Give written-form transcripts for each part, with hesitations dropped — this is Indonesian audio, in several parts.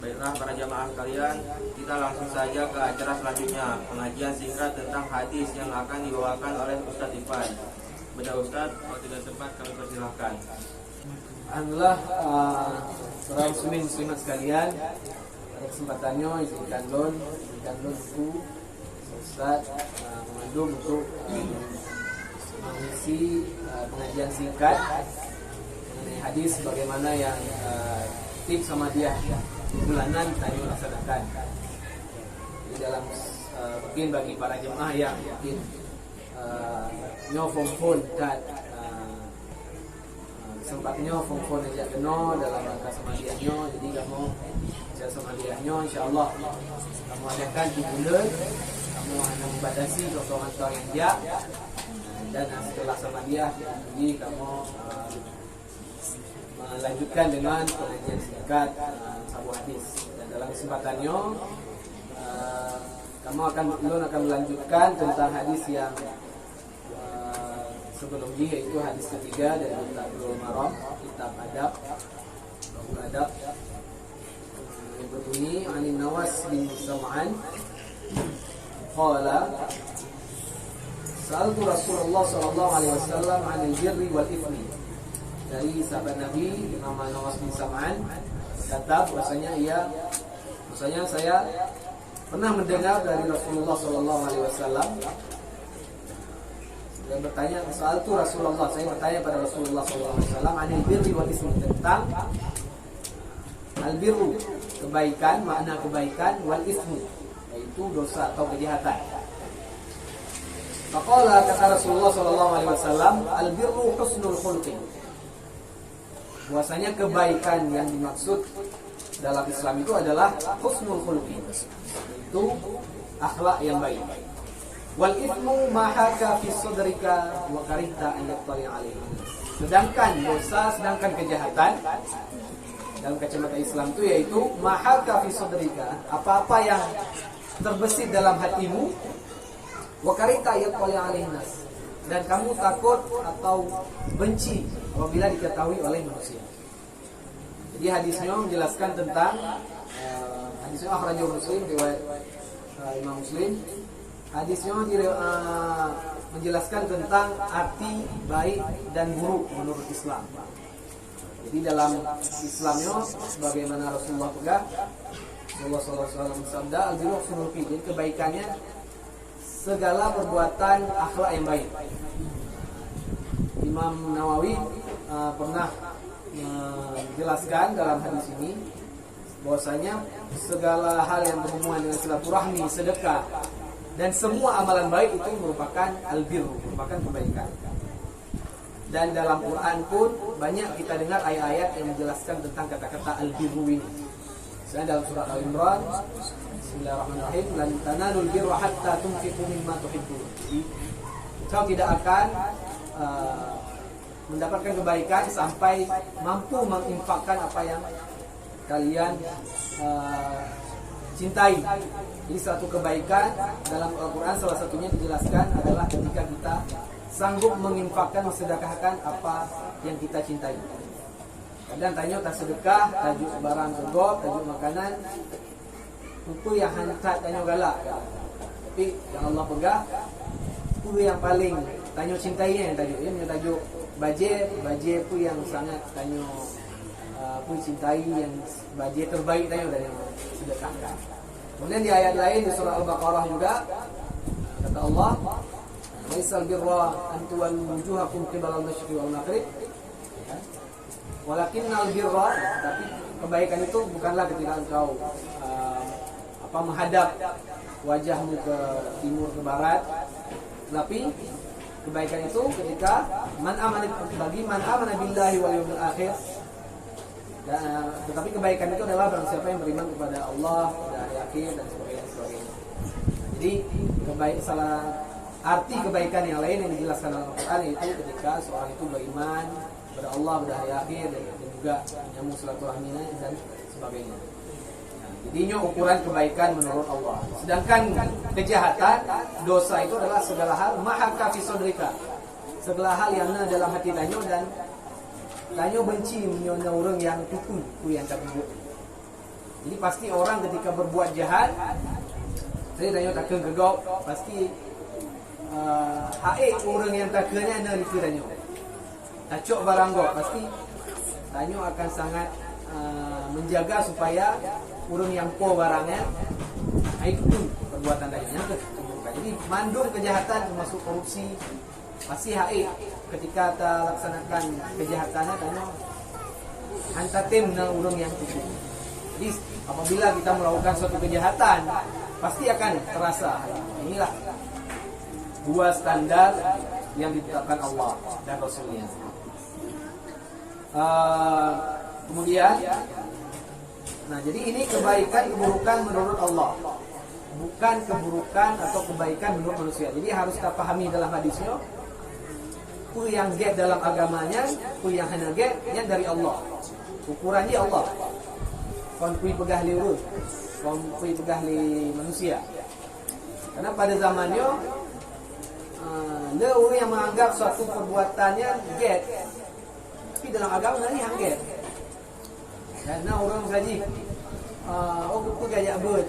Baiklah para jamaah sekalian, kita langsung saja ke acara selanjutnya, pengajian singkat tentang hadis yang akan dibawakan oleh Ustadz Ivan. Benda Ustadz, kalau tidak sempat kami persilahkan. Alhamdulillah, para muslimin muslimat sekalian, pada kesempatannya izinkan itu Ustadz mengandung untuk mengisi pengajian singkat mengenai hadis bagaimana yang tips sama dia bulanan tadi laksanakan. Di dalam mungkin bagi para jemaah yang mungkin nyofong kat sempatnya fong aja kena dalam rangka samadiahnya, jadi kamu secara samadiahnya insyaallah kamu adakan 3 bulan, kamu hanya membatasi kosongan yang dia, dan setelah samadiah jadi kamu melanjutkan dengan pengajian singkat sebuah hadis. Dan dalam kesempatannya kamu akan melanjutkan tentang hadis yang sebelum ini, yaitu hadis ketiga dari kitab Bulughul Maram, kitab adab yang berbunyi Anin Nawas bin Sam'an qala sa'altu Rasulullah sallallahu alaihi wasallam 'anil birri wal ithmi. Dari sahabat Nabi Imam Nawas bin Sam'an kata bahwasanya saya pernah mendengar dari Rasulullah sallallahu alaihi wasallam dan bertanya, soal itu Rasulullah, saya bertanya pada Rasulullah SAW anil birri wal ismi, tentang al-birru, kebaikan, makna kebaikan, wal ismi, yaitu dosa atau kejahatan. Maqala, kata Rasulullah SAW, al-birru husnul khulqi, bahwasanya kebaikan yang dimaksud dalam Islam itu adalah husnul khulqi, itu akhlak yang baik. Wal ithmu mahaka fi sadrika wa karihta an yattali alaihi. Sedangkan dosa, sedangkan kejahatan dalam kacamata Islam itu yaitu mahaka fi sadrika, apa-apa yang terbesit dalam hatimu, wa karihta yattali alaihi nas, dan kamu takut atau benci apabila diketahui oleh manusia. Jadi hadisnya menjelaskan tentang hadisnya akhrajahu Muslim, riwayat Imam Muslim. Hadisnya menjelaskan tentang arti baik dan buruk menurut Islam. Jadi dalam Islamnya sebagaimana Rasulullah pegang, Rasulullah SAW bersabda, al-birru husnul khuluq, jadi kebaikannya segala perbuatan akhlak yang baik. Imam Nawawi pernah menjelaskan dalam hadis ini bahwasanya segala hal yang berhubungan dengan silaturahmi, sedekah, dan semua amalan baik itu merupakan al-birru, merupakan kebaikan. Dan dalam Quran pun banyak kita dengar ayat-ayat yang menjelaskan tentang kata-kata al-birru ini. Misalnya dalam surat Al-Imran, Bismillahirrahmanirrahim, lan tanalul birra hatta tunfiqu mimma tuhibbun. Kau tidak akan mendapatkan kebaikan sampai mampu menginfakkan apa yang kalian cintai. Jadi satu kebaikan dalam Al-Quran salah satunya dijelaskan adalah ketika kita sanggup menginfakkan, mensedekahkan apa yang kita cintai. Kadang tanya tak sedekah, tajuk barang tegok, tajuk makanan, itu yang hantar tanya galak. Tapi yang Allah pegang, itu yang paling tanya cintainya yang tajuk. Yang tajuk baje itu yang sangat tanya pun cintai, yang baje terbaik tanya dari yang sedekahkan. Kemudian di ayat lain di surah Al-Baqarah juga kata Allah, "Laisal birra an tuwallu wujuhakum qibala al-masyriqi wal maghrib." Walakinnal birra, tapi kebaikan itu bukanlah ketika engkau menghadap wajahmu ke timur ke barat, tapi kebaikan itu ketika bagi man amana billahi wal yawmil akhir. Tetapi kebaikan itu adalah barang siapa yang beriman kepada Allah, kepada hari akhir, dan sebagainya. Jadi arti kebaikan yang lain yang dijelaskan dalam Al-Quran yaitu ketika seorang itu beriman kepada Allah, kepada hari akhir, dan juga menyambung silaturahminya dan sebagainya. Jadinya ukuran kebaikan menurut Allah. Sedangkan kejahatan, dosa itu adalah segala hal mahaka fi sadrika, segala hal yang ada dalam hati tanyo dan tanyo benci menyonya orang yang tuku yang tak buruk. Jadi pasti orang ketika berbuat jahat, saya tanya takkan gegok, pasti haik orang yang takkannya ada di tanya. Tacok barang gok, pasti tanya akan sangat menjaga supaya orang yang po barangnya itu pun perbuatan tanya. Jadi mandung kejahatan termasuk korupsi, pasti haik ketika kita laksanakan kejahatannya tanya hantar tim na orang yang itu. Jadi apabila kita melakukan suatu kejahatan, pasti akan terasa. Inilah dua standar yang ditetapkan Allah dan Rasulnya. Kemudian, nah jadi ini kebaikan keburukan menurut Allah, bukan keburukan atau kebaikan menurut manusia. Jadi harus kita pahami dalam hadisnya, ku yang get dalam agamanya, ku yang hanya getnya dari Allah. Ukurannya Allah. Kon kui pegah li urus, kon kui pegah li manusia. Karena pada zamannya ada orang yang menganggap suatu perbuatannya get, tapi dalam agama ini hangget. Karena orang gaji, oh aku gaya ber,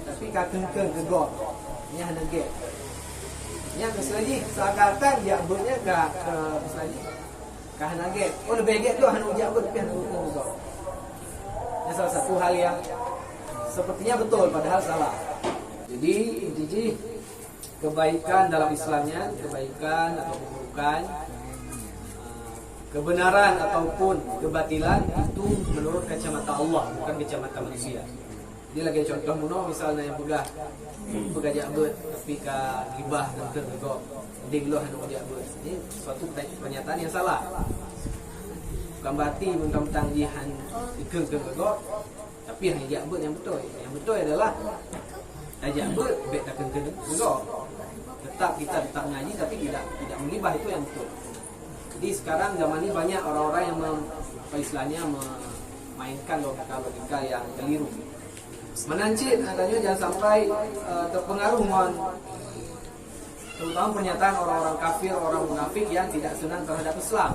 tapi kakeng gegor, ini hanya get. Yang keselagi seakan-akan dia bernya ke keselagi, ke hanya get. Oh lebih get tu hanya ujak ber, tapi hanya gegor. Ini salah satu hal yang sepertinya betul, padahal salah. Jadi intinya kebaikan dalam Islamnya, kebaikan atau keburukan, kebenaran ataupun kebatilan itu menurut kacamata Allah, bukan kacamata manusia. Dia lagi contoh muno misalnya yang pegah jabut tapi ka gibah dan tegok ding lo hanu jabut. Ini suatu pernyataan yang salah. Bukan berarti mentang-mentang jihan ikeng tegok tapi hanya jabut yang betul. Yang betul adalah jabut bet tak keng tegok. Tetap kita tetap ngaji tapi tidak menggibah, itu yang betul. Jadi sekarang zaman ini banyak orang-orang yang istilahnya memainkan logika yang keliru. Menancit adanya jangan sampai terpengaruh terutama pernyataan orang-orang kafir, orang munafik yang tidak senang terhadap Islam.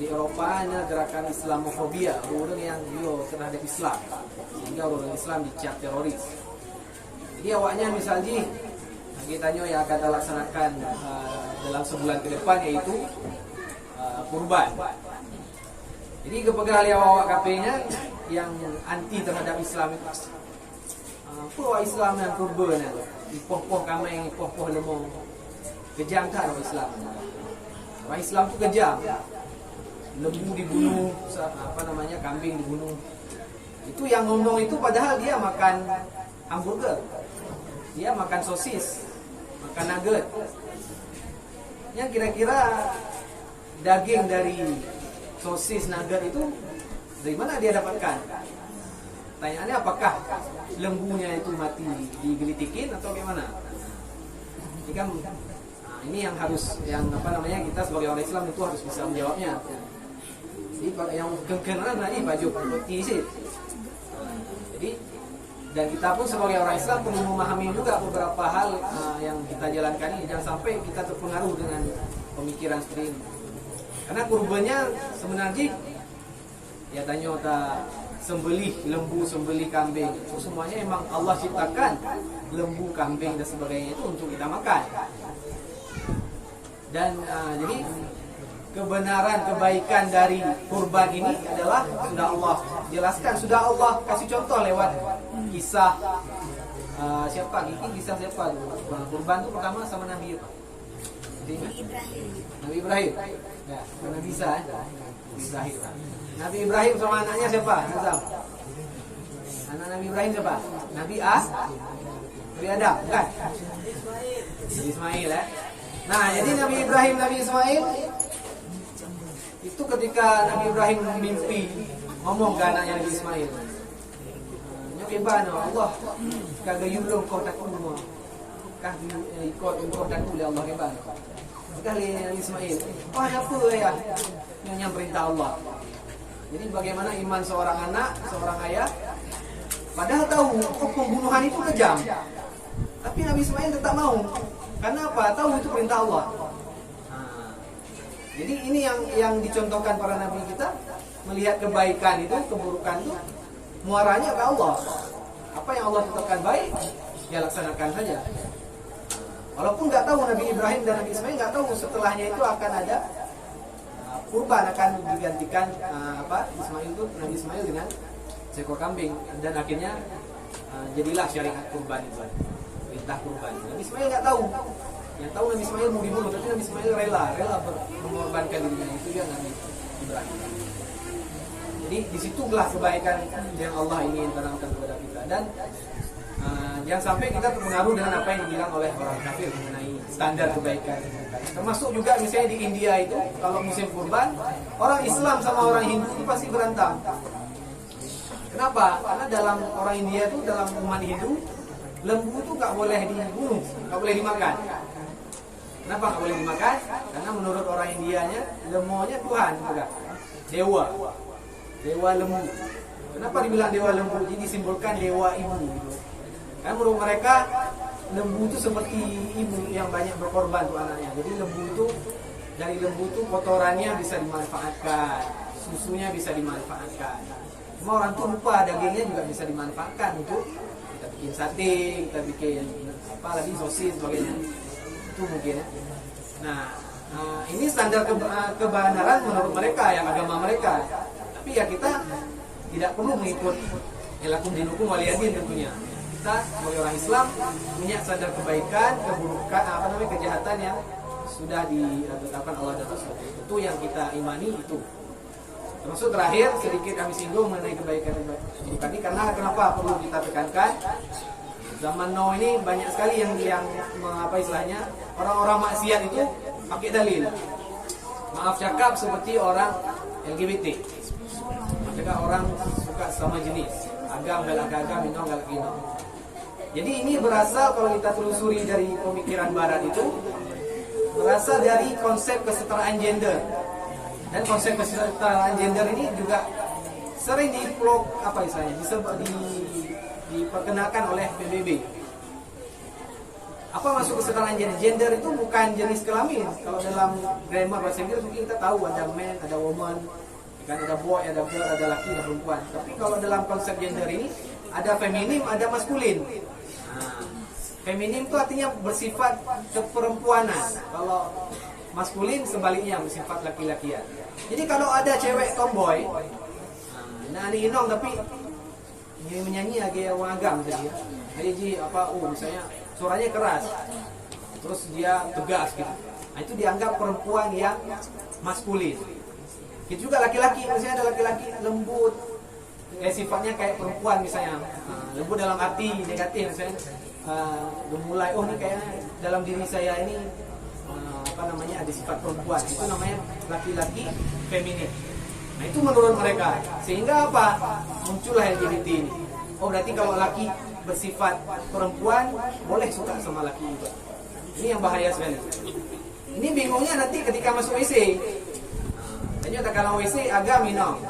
Di Eropa ada gerakan Islamofobia, orang yang terhadap Islam, sehingga orang Islam dicap teroris. Jadi awaknya misalnya kitanya yang akan kita laksanakan dalam sebulan ke depan yaitu kurban. Jadi kepegang awak KP-nya yang anti terhadap Islam itu. Apa Islam dan kurban itu? Ipoh-poh kamai, ipoh-poh lemong. Kejam tak orang Islam? Orang Islam itu kejam. Lembu dibunuh, kambing dibunuh. Itu yang ngomong itu padahal dia makan hamburger. Dia makan sosis, makan nugget. Yang kira-kira daging dari sosis nugget itu dari mana dia dapatkan? Tanyaannya apakah lembunya itu mati digelitikin atau bagaimana? Ini kan ini yang harus kita sebagai orang Islam itu harus bisa menjawabnya. Jadi yang kekenalan tadi baju putih sih. Jadi dan kita pun sebagai orang Islam perlu memahami juga beberapa hal yang kita jalankan ini, jangan sampai kita terpengaruh dengan pemikiran seperti ini. Karena kurbannya sebenarnya ya tanya sembelih lembu, sembelih kambing, itu semuanya emang Allah ciptakan lembu, kambing dan sebagainya itu untuk kita makan. Dan jadi kebenaran kebaikan dari kurban ini adalah sudah Allah jelaskan, sudah Allah kasih contoh lewat kisah kisah siapa kurban itu pertama sama Nabi Ibrahim. Ya, Nabi Isa Nabi Ibrahim sama anaknya siapa? Nazam. Anak Nabi Ibrahim siapa? Nabi Adam, bukan? Nabi Ismail ya. Nah, jadi Nabi Ibrahim, Nabi Ismail itu ketika Nabi Ibrahim mimpi ngomong ke anaknya Nabi Ismail, "Nyokebano Allah kagak yulung kau takut semua. Kah ikut engkau takut oleh Allah keban." Sekali Nabi Ismail, "Oh, apa ya? Yang perintah Allah." Jadi bagaimana iman seorang anak, seorang ayah, padahal tahu pembunuhan itu kejam, tapi Nabi Ismail tetap mau. Karena apa? Tahu itu perintah Allah. Jadi ini yang dicontohkan para nabi kita, melihat kebaikan itu, keburukan itu, muaranya ke Allah. Apa yang Allah tetapkan baik, ya laksanakan saja. Walaupun nggak tahu Nabi Ibrahim dan Nabi Ismail nggak tahu setelahnya itu akan ada kurban, akan digantikan Ismail itu, Nabi Ismail dengan seekor kambing, dan akhirnya jadilah syariat kurban itu, perintah kurban. Nabi Ismail nggak tahu. Yang tahu Nabi Ismail mau dibunuh, tapi Nabi Ismail rela mengorbankan dirinya. Itu dia Nabi Ibrahim. Jadi disitulah kebaikan yang Allah ingin terangkan kepada kita. Dan jangan sampai kita terpengaruh dengan apa yang dibilang oleh orang kafir mengenai standar kebaikan. Termasuk juga misalnya di India itu, kalau musim kurban, orang Islam sama orang Hindu itu pasti berantem. Kenapa? Karena dalam orang India itu, dalam umat Hindu, lembu itu nggak boleh dibunuh, nggak boleh dimakan. Kenapa nggak boleh dimakan? Karena menurut orang Indianya, lemonya Tuhan, bukan dewa, dewa lembu. Kenapa dibilang dewa lembu? Jadi disimbolkan dewa ibu. Gitu. Karena menurut mereka lembu itu seperti ibu yang banyak berkorban untuk anaknya. Jadi lembu itu, dari lembu itu kotorannya bisa dimanfaatkan, susunya bisa dimanfaatkan. Cuma orang tuh lupa dagingnya juga bisa dimanfaatkan untuk kita bikin sate, kita bikin apa lagi, sosis sebagainya. Itu mungkin ya. Nah, ini standar kebenaran menurut mereka, yang agama mereka. Tapi ya kita tidak perlu mengikut lakum dinukum waliyadin tentunya. Kita sebagai orang Islam punya standar kebaikan, keburukan, kejahatan yang sudah ditetapkan Allah dan Rasul. Itu yang kita imani itu. Termasuk terakhir sedikit kami singgung mengenai kebaikan ini, karena kenapa perlu kita tekankan? Zaman now ini banyak sekali yang apa istilahnya, orang-orang maksiat itu pakai dalil. Maaf cakap seperti orang LGBT. Mereka orang suka sama jenis, agam galak agam, minum galak minum. Jadi ini berasal, kalau kita telusuri dari pemikiran barat itu, berasal dari konsep kesetaraan gender. Dan konsep kesetaraan gender ini juga sering diperkenalkan oleh PBB. Apa maksud kesetaraan gender? Gender itu bukan jenis kelamin. Kalau dalam grammar bahasa Inggris mungkin kita tahu ada man, ada woman, kan ada boy, ada girl, ada laki, ada perempuan. Tapi kalau dalam konsep gender ini ada feminim, ada maskulin. Feminim itu artinya bersifat keperempuanan. Kalau maskulin sebaliknya bersifat laki-lakian. Jadi kalau ada cewek tomboy, nah ini inong tapi dia menyanyi agak orang agam jadi. Jadi misalnya suaranya keras, terus dia tegas gitu. Nah, itu dianggap perempuan yang maskulin. Itu juga laki-laki, misalnya ada laki-laki lembut, sifatnya kayak perempuan misalnya, lembut dalam arti negatif misalnya. Mulai ini kayak dalam diri saya ini ada sifat perempuan, itu namanya laki-laki feminin. Nah itu menurut mereka, sehingga apa? Muncullah LGBT ini. Oh berarti kalau laki bersifat perempuan boleh suka sama laki juga. Ini yang bahaya sekali. Ini bingungnya nanti ketika masuk WC. Ternyata kalau WC agam minum,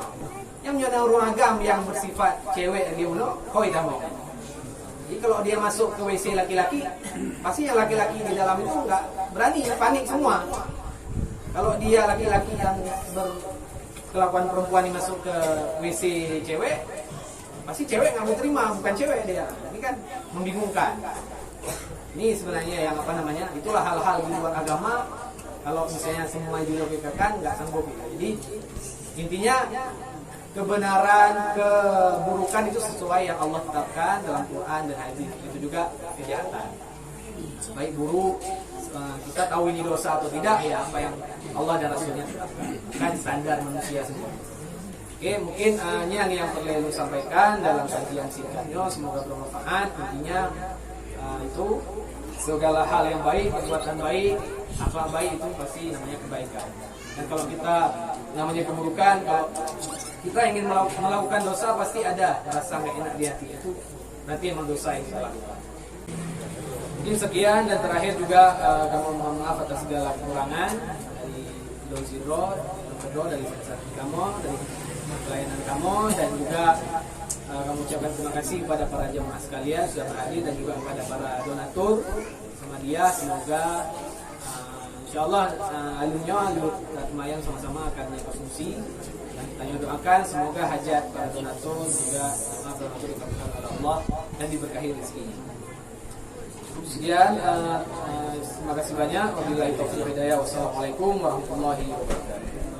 yang punya ruang agam yang bersifat cewek lagi uno, kau tidak mau. Jadi kalau dia masuk ke WC laki-laki, pasti yang laki-laki di dalam itu nggak berani, panik semua. Kalau dia laki-laki yang berkelakuan perempuan yang masuk ke WC cewek, pasti cewek nggak mau terima, bukan cewek dia. Ini kan membingungkan. Ini sebenarnya yang itulah hal-hal di luar agama. Kalau misalnya semua dilogikakan nggak sanggup. Jadi intinya kebenaran, keburukan itu sesuai yang Allah tetapkan dalam Quran dan hadis. Itu juga kejahatan. Baik buruk, kita tahu ini dosa atau tidak, ya apa yang Allah dan Rasulnya tetapkan. Bukan standar manusia sendiri. Oke, mungkin ini yang perlu sampaikan dalam kajian singkatnya. Semoga bermanfaat. Intinya itu segala hal yang baik, perbuatan baik, akhlak baik itu pasti namanya kebaikan. Dan kalau kita namanya keburukan, kalau kita ingin melakukan dosa pasti ada rasa nggak enak di hati, itu berarti emang dosa yang kita lakukan. Mungkin sekian, dan terakhir juga kami mohon maaf atas segala kekurangan dari Don Zero, dari kamu, dari pelayanan kamu, dan juga kami ucapkan terima kasih kepada para jemaah sekalian sudah berhadir, dan juga kepada para donatur sama dia. Semoga Insyaallah alumnya alur lumayan sama-sama akan dikonsumsi. Dan kita doakan semoga hajat para donatur juga donatur dikabulkan oleh Allah dan diberkahi rezekinya. Sekian, terima kasih banyak. Wabillahi taufiq wal hidayah. Wassalamualaikum warahmatullahi wabarakatuh.